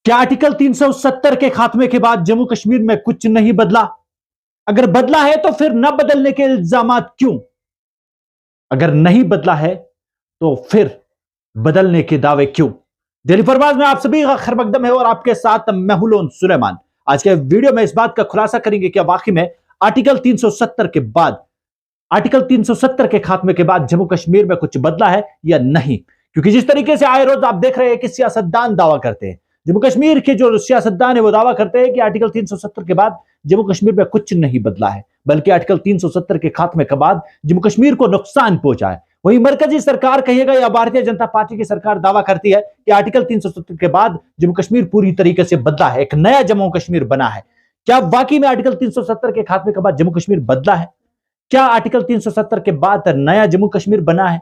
क्या आर्टिकल 370 के खात्मे के बाद जम्मू कश्मीर में कुछ नहीं बदला? अगर बदला है तो फिर न बदलने के इल्जाम क्यों? अगर नहीं बदला है तो फिर बदलने के दावे क्यों? दिल्ली फरमाज में आप सभी का खैर मकदम है और आपके साथ मैं हूं लोन सुलेमान। आज के वीडियो में इस बात का खुलासा करेंगे कि वाकई में आर्टिकल 370 के बाद, आर्टिकल 370 के खात्मे के बाद जम्मू कश्मीर में कुछ बदला है या नहीं। क्योंकि जिस तरीके से आए रोज आप देख रहे हैं कि सियासतदान दावा करते हैं, जम्मू कश्मीर के जो सियासतदान है वो दावा करते हैं कि आर्टिकल 370 के बाद जम्मू कश्मीर में कुछ नहीं बदला है, बल्कि आर्टिकल 370 के खात्मे के बाद जम्मू कश्मीर को नुकसान पहुंचा है। वही मरकजी सरकार कहिएगा या भारतीय जनता पार्टी की सरकार दावा करती है कि आर्टिकल 370 के बाद जम्मू कश्मीर पूरी तरीके से बदला है, एक नया जम्मू कश्मीर बना है। क्या वाकई में आर्टिकल 370 के खात्मे के बाद जम्मू कश्मीर बदला है? क्या आर्टिकल 370 के बाद नया जम्मू कश्मीर बना है?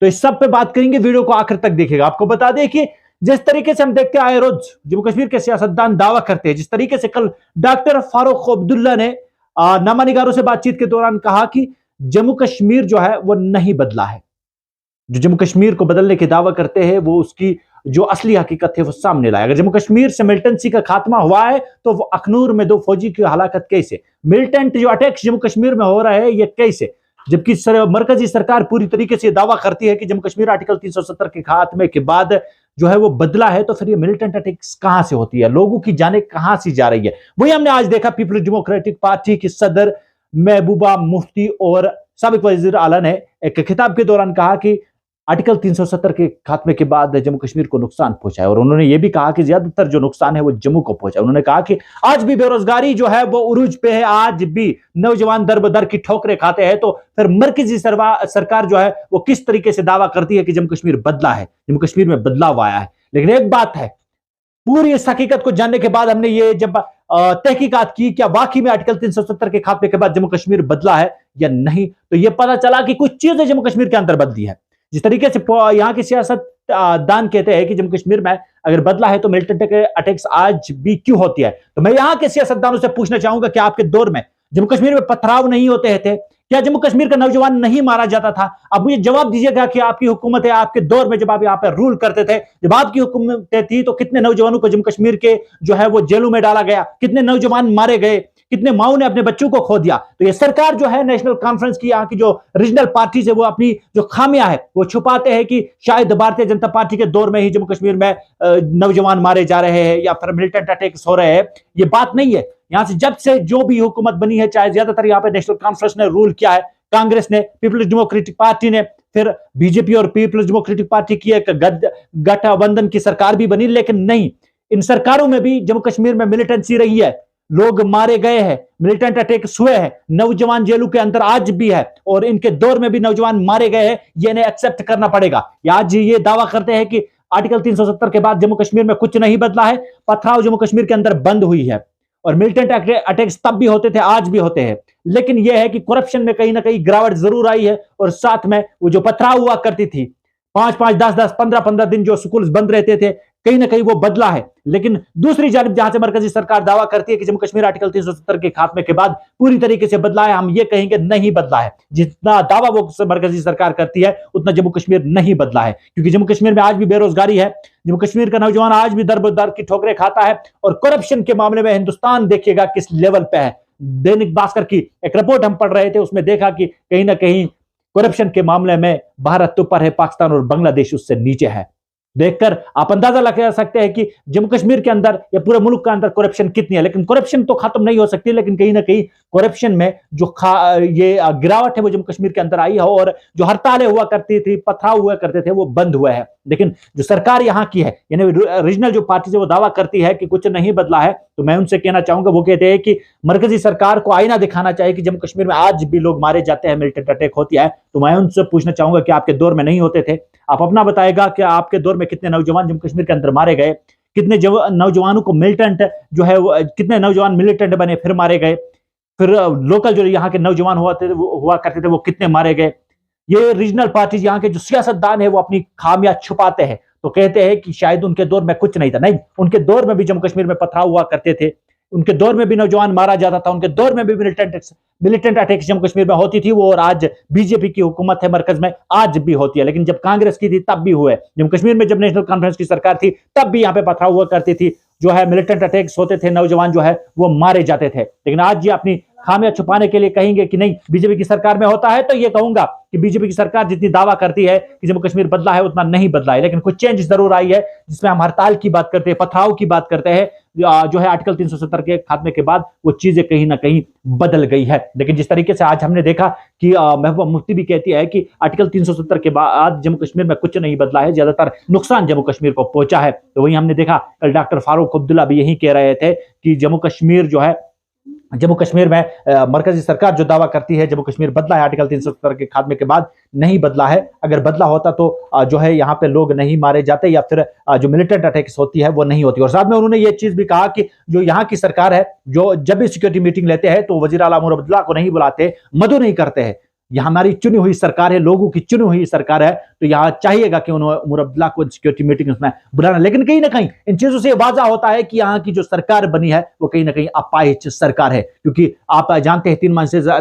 तो इस सब पे बात करेंगे, वीडियो को आखिर तक देखिएगा। आपको बता दें कि जिस तरीके से हम देखते आए रोज जम्मू कश्मीर के सियासतदान दावा करते हैं, जिस तरीके से कल डॉक्टर फारूक अब्दुल्ला ने नामा निगारों से बातचीत के दौरान कहा कि जम्मू कश्मीर जो है वो नहीं बदला है। जो जम्मू कश्मीर को बदलने के दावा करते हैं वो उसकी जो असली हकीकत है वो सामने लाया। अगर जम्मू कश्मीर से मिलिटेंसी का खात्मा हुआ है तो वो अखनूर में 2 फौजी की हलाकत कैसे, मिलिटेंट जो अटैक्स जम्मू कश्मीर में हो रहा है ये कैसे, जबकि मरकजी सरकार पूरी तरीके से दावा करती है कि जम्मू कश्मीर आर्टिकल 370 के खात्मे के बाद जो है वो बदला है। तो फिर ये मिलिटेंट अटैक्स कहां से होती है, लोगों की जाने कहां से जा रही है? वही हमने आज देखा पीपल्स डेमोक्रेटिक पार्टी की सदर महबूबा मुफ्ती और साबिक वजीर आला ने एक खिताब के दौरान कहा कि आर्टिकल 370 के खात्मे के बाद जम्मू कश्मीर को नुकसान पहुंचा है। और उन्होंने यह भी कहा कि ज्यादातर जो नुकसान है वो जम्मू को पहुंचा है। उन्होंने कहा कि आज भी बेरोजगारी जो है वो उरूज पे है, आज भी नौजवान दर बदर की ठोकरें खाते हैं। तो फिर मरकजी सरकार जो है वो किस तरीके से दावा करती है कि जम्मू कश्मीर बदला है, जम्मू कश्मीर में बदलाव आया है। लेकिन एक बात है, पूरी इस हकीकत को जानने के बाद हमने ये जब तहकीकात की क्या वाकई में आर्टिकल 370 के खात्मे के बाद जम्मू कश्मीर बदला है या नहीं, तो यह पता चला कि कुछ चीजें जम्मू कश्मीर के अंदर बदली है। जिस तरीके से यहाँ की सियासत दान कहते हैं कि जम्मू कश्मीर में अगर बदला है तो मिलिटेंट अटैक्स आज भी क्यों होती है, तो मैं यहाँ के सियासतदानों से पूछना चाहूंगा कि आपके दौर में जम्मू कश्मीर में पथराव नहीं होते थे? क्या जम्मू कश्मीर का नौजवान नहीं मारा जाता था? अब मुझे जवाब दीजिएगा कि आपकी हुकूमत है, आपके दौर में जब आप यहाँ पर रूल करते थे, जब आपकी हुकूमत थी तो कितने नौजवानों को जम्मू कश्मीर के जो है वो जेलों में डाला गया, कितने नौजवान मारे गए, कितने माओ ने अपने बच्चों को खो दिया। तो ये सरकार जो है नेशनल कॉन्फ्रेंस की, यहाँ की जो रीजनल पार्टीज है वो अपनी जो खामियां है वो छुपाते हैं कि शायद भारतीय जनता पार्टी के दौर में ही जम्मू कश्मीर में नौजवान मारे जा रहे हैं या फिर मिलिटेंट अटैक्स हो रहे हैं। ये बात नहीं है। यहां से जब से जो भी हुकूमत बनी है, चाहे ज्यादातर यहाँ पे नेशनल कॉन्फ्रेंस ने रूल किया है, कांग्रेस ने, पीपल्स डेमोक्रेटिक पार्टी ने, फिर बीजेपी और पीपल्स डेमोक्रेटिक पार्टी की एक गठबंधन की सरकार भी बनी, लेकिन नहीं, इन सरकारों में भी जम्मू कश्मीर में मिलिटेंसी रही है, लोग मारे गए हैं, मिलिटेंट अटैक हुए हैं, नौजवान जेलों के अंदर आज भी है और इनके दौर में भी नौजवान मारे गए हैं। ये इन्हें एक्सेप्ट करना पड़ेगा। आज ये दावा करते हैं कि आर्टिकल 370 के बाद जम्मू कश्मीर में कुछ नहीं बदला है, पथराव जम्मू कश्मीर के अंदर बंद हुई है और मिलिटेंट अटैक्स तब भी होते थे, आज भी होते हैं। लेकिन यह है कि करप्शन में कहीं ना कहीं गिरावट जरूर आई है और साथ में वो जो पथराव हुआ करती थी, 5-5, 10-10, 15-15 दिन जो स्कूल बंद रहते थे, कहीं ना कहीं वो बदला है। लेकिन दूसरी जानिब जहां से मरकजी सरकार दावा करती है कि जम्मू कश्मीर आर्टिकल 370 के खात्मे के बाद पूरी तरीके से बदला है, हम ये कहेंगे नहीं बदला है। जितना दावा वो मरकजी सरकार करती है उतना जम्मू कश्मीर नहीं बदला है, क्योंकि जम्मू कश्मीर में आज भी बेरोजगारी है, जम्मू कश्मीर का नौजवान आज भी दर बदर की ठोकरें खाता है और करप्शन के मामले में हिंदुस्तान देखिएगा किस लेवल पे है। दैनिक भास्कर की एक रिपोर्ट हम पढ़ रहे थे, उसमें देखा कि कहीं ना कहीं करप्शन के मामले में भारत ऊपर है, पाकिस्तान और बांग्लादेश उससे नीचे है। देखकर आप अंदाजा लगा सकते हैं कि जम्मू कश्मीर के अंदर या पूरे मुल्क के अंदर करप्शन कितनी है। लेकिन करप्शन तो खत्म नहीं हो सकती, लेकिन कहीं ना कहीं करप्शन में जो ये गिरावट है वो जम्मू कश्मीर के अंदर आई है और जो हड़तालें हुआ करती थी, पथराव हुआ करते थे, वो बंद हुए हैं। लेकिन जो सरकार यहाँ की है, यानी रीजनल जो पार्टी है वो दावा करती है कि कुछ नहीं बदला है, तो मैं उनसे कहना चाहूंगा, वो कहते हैं कि मरकजी सरकार को आईना दिखाना चाहिए कि जम्मू कश्मीर में आज भी लोग मारे जाते हैं, मिलिटेंट अटैक होती है। तो मैं उनसे पूछना चाहूंगा कि आपके दौर में नहीं होते थे? आप अपना बताएगा कि आपके दौर में कितने नौजवान जम्मू कश्मीर के अंदर मारे गए, कितने नौजवानों को मिलिटेंट जो है कितने नौजवान मिलिटेंट बने फिर मारे गए, फिर लोकल जो यहाँ के नौजवान हुआ करते थे वो कितने मारे गए। ये रीजनल पार्टीज, यहाँ के जो सियासतदान है वो अपनी खामियां छुपाते हैं, तो कहते हैं कि शायद उनके दौर में कुछ नहीं था। नहीं, उनके दौर में भी जम्मू कश्मीर में पथराव हुआ करते थे, उनके दौर में भी नौजवान मारा जाता था, उनके दौर में भी मिलिटेंट अटैक जम्मू कश्मीर में होती थी वो, और आज बीजेपी की हुकूमत है मरकज में, आज भी होती है। लेकिन जब कांग्रेस की थी तब भी हुए, जम्मू कश्मीर में जब नेशनल कॉन्फ्रेंस की सरकार थी तब भी यहाँ पे पथराव हुआ करती थी, जो है मिलिटेंट अटैक्स होते थे, नौजवान जो है वो मारे जाते थे। लेकिन आज ये अपनी खामियां छुपाने के लिए कहेंगे कि नहीं बीजेपी की सरकार में होता है, तो ये कहूंगा कि बीजेपी की सरकार जितनी दावा करती है कि जम्मू कश्मीर बदला है उतना नहीं बदला है। लेकिन कुछ चेंज जरूर आई है, जिसमें हम हड़ताल की बात करते हैं, पथराव की बात करते हैं, जो है आर्टिकल 370 के खात्मे के बाद वो चीजें कहीं ना कहीं बदल गई है। लेकिन जिस तरीके से आज हमने देखा कि महबूबा मुफ्ती भी कहती है कि आर्टिकल 370 के बाद जम्मू कश्मीर में कुछ नहीं बदला है, ज्यादातर नुकसान जम्मू कश्मीर को पहुंचा है। तो वहीं हमने देखा कल डॉक्टर फारूक अब्दुल्ला भी यही कह रहे थे कि जम्मू कश्मीर में मरकजी सरकार जो दावा करती है जम्मू कश्मीर बदला है आर्टिकल 370 के खात्मे के बाद, नहीं बदला है। अगर बदला होता तो जो है यहाँ पे लोग नहीं मारे जाते या फिर जो मिलिटेंट अटैक्स होती है वो नहीं होती। और साथ में उन्होंने ये चीज भी कहा कि जो यहाँ की सरकार है, जो जब भी सिक्योरिटी मीटिंग लेते हैं तो वजीर आला उमर अब्दुल्ला को नहीं बुलाते, मदु नहीं करते हैं। यह हमारी चुनी हुई सरकार है, लोगों की चुनी हुई सरकार है, तो यहां चाहिएगा कि उन्होंने उमर अब्दुल्ला को सिक्योरिटी मीटिंग में बुलाना। लेकिन कहीं ना कहीं इन चीजों से वाजा होता है कि यहाँ की जो सरकार बनी है वो कहीं ना कहीं अपाहिज सरकार है, क्योंकि आप जानते हैं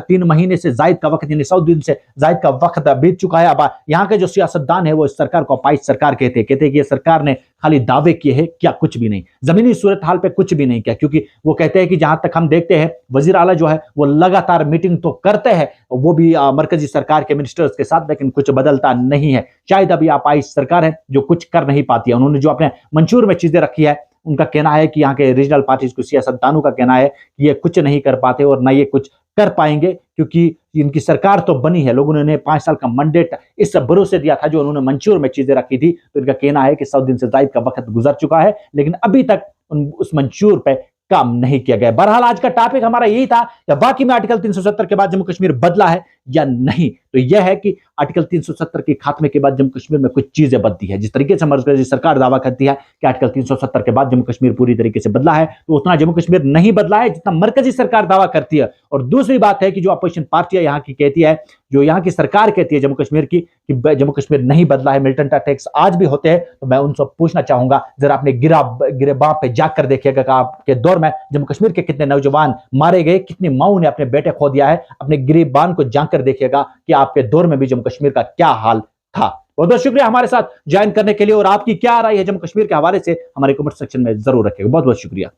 3 महीने से जायद का वक्त, यानी 100 दिन से जायद का वक्त बीत चुका है। अब यहाँ के जो सियासतदान है वो इस सरकार को अपाहिज सरकार कहते हैं कि ये सरकार ने खाली दावे किए हैं, क्या कुछ भी नहीं, जमीनी सूरत हाल पे कुछ भी नहीं किया। क्योंकि वो कहते हैं कि जहां तक हम देखते हैं वजीर आला जो है वो लगातार मीटिंग तो करते हैं, वो भी मरकजी सरकार के मिनिस्टर्स के साथ, लेकिन कुछ बदलता नहीं है। शायद अभी अपाहिज सरकार है जो कुछ कर नहीं पाती है। उन्होंने जो अपने मंशूर में चीजें रखी है, उनका कहना है कि यहाँ के रीजनल पार्टीज को, सियासतदानों का कहना है कि ये कुछ नहीं कर पाते और ना ये कुछ कर पाएंगे, क्योंकि इनकी सरकार तो बनी है, लोगों ने उन्हें 5 साल का मंडेट इस भरोसे दिया था जो उन्होंने मंशूर में चीजें रखी थी। तो इनका कहना है कि 100 दिन से जायद का वक्त गुजर चुका है, लेकिन अभी तक उस मंशूर पे काम नहीं किया गया। बहरहाल आज का टॉपिक हमारा यही था कि बाकी में आर्टिकल 370 के बाद जम्मू कश्मीर बदला है या नहीं। तो यह है कि आर्टिकल 370 के खात्मे के बाद जम्मू कश्मीर में कुछ चीजें बदली है। जिस तरीके से मरकजी सरकार दावा करती है कि आर्टिकल 370 के बाद जम्मू कश्मीर पूरी तरीके से बदला है, तो उतना जम्मू कश्मीर नहीं बदला है जितना मरकजी सरकार दावा करती है। और दूसरी बात है कि जो अपोजिशन पार्टियां यहाँ की कहती है, जो यहाँ की सरकार कहती है जम्मू कश्मीर की कि जम्मू कश्मीर नहीं बदला है, मिलिटेंट अटैक्स आज भी होते हैं, तो मैं उनसे पूछना चाहूंगा जरा अपने गिरेबां पे जाकर देखिएगा कि आपके दौर में जम्मू कश्मीर के कितने नौजवान मारे गए, कितनी माओं ने अपने बेटे खो दिया है। अपने गिरेबान को जाकर देखिएगा कि आपके दौर में भी जम्मू कश्मीर का क्या हाल था। बहुत बहुत शुक्रिया हमारे साथ ज्वाइन करने के लिए, और आपकी क्या राय है जम्मू कश्मीर के हवाले से हमारे कमेंट सेक्शन में जरूर रखिएगा। बहुत बहुत शुक्रिया।